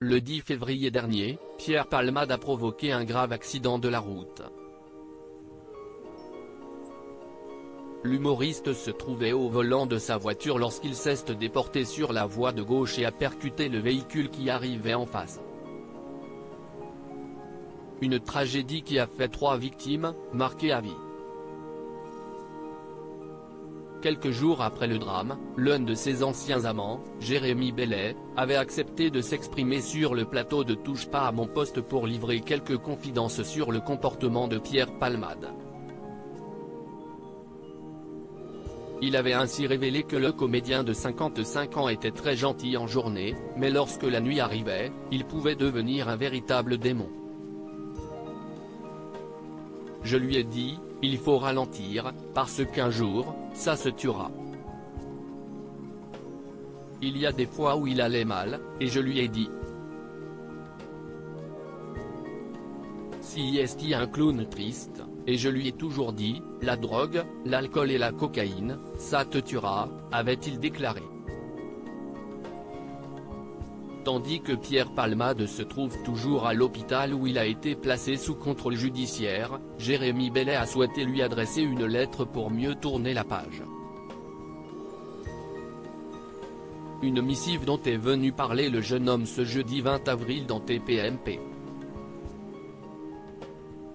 Le 10 février dernier, Pierre Palmade a provoqué un grave accident de la route. L'humoriste se trouvait au volant de sa voiture lorsqu'il s'est déporté sur la voie de gauche et a percuté le véhicule qui arrivait en face. Une tragédie qui a fait 3 victimes, marquées à vie. Quelques jours après le drame, l'un de ses anciens amants, Jérémy Bellet, avait accepté de s'exprimer sur le plateau de Touche pas à mon poste pour livrer quelques confidences sur le comportement de Pierre Palmade. Il avait ainsi révélé que le comédien de 55 ans était très gentil en journée, mais lorsque la nuit arrivait, il pouvait devenir un véritable démon. Je lui ai dit, il faut ralentir, parce qu'un jour, ça se tuera. Il y a des fois où il allait mal, et je lui ai dit. Si est un clown triste, et je lui ai toujours dit, la drogue, l'alcool et la cocaïne, ça te tuera, avait-il déclaré. Tandis que Pierre Palmade se trouve toujours à l'hôpital où il a été placé sous contrôle judiciaire, Jérémy Bellet a souhaité lui adresser une lettre pour mieux tourner la page. Une missive dont est venu parler le jeune homme ce jeudi 20 avril dans TPMP.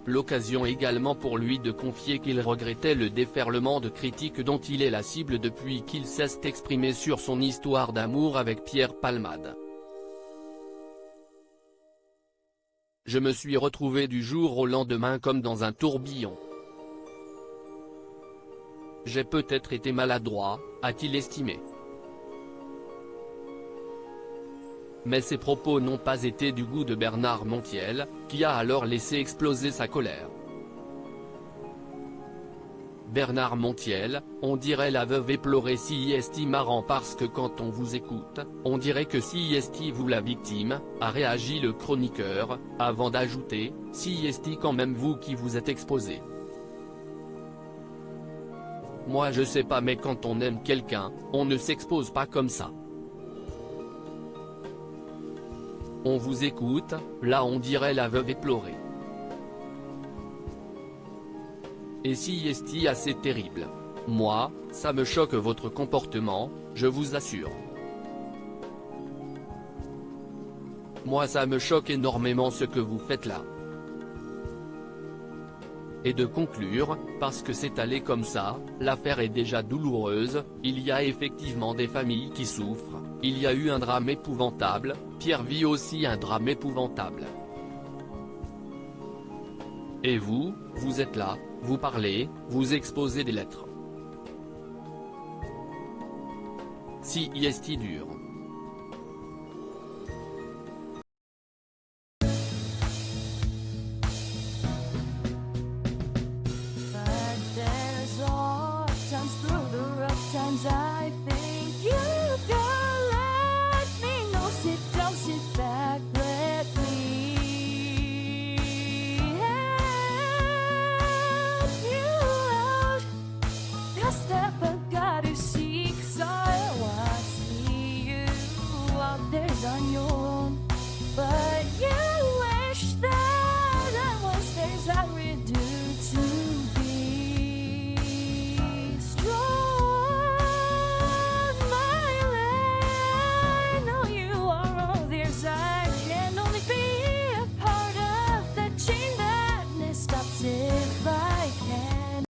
L'occasion également pour lui de confier qu'il regrettait le déferlement de critiques dont il est la cible depuis qu'il s'est exprimé sur son histoire d'amour avec Pierre Palmade. Je me suis retrouvé du jour au lendemain comme dans un tourbillon. J'ai peut-être été maladroit, a-t-il estimé. Mais ses propos n'ont pas été du goût de Bernard Montiel, qui a alors laissé exploser sa colère. Bernard Montiel, on dirait la veuve éplorée si est marrant parce que quand on vous écoute, on dirait que si est vous la victime, a réagi le chroniqueur, avant d'ajouter, si est quand même vous qui vous êtes exposé. Moi je sais pas mais quand on aime quelqu'un, on ne s'expose pas comme ça. On vous écoute, là on dirait la veuve éplorée. Et si est assez terrible. Moi, ça me choque votre comportement, je vous assure. Moi ça me choque énormément ce que vous faites là. Et de conclure, parce que c'est allé comme ça, l'affaire est déjà douloureuse, il y a effectivement des familles qui souffrent, il y a eu un drame épouvantable, Pierre vit aussi un drame épouvantable. Et vous, vous êtes là, vous parlez, vous exposez des lettres. Si est dure.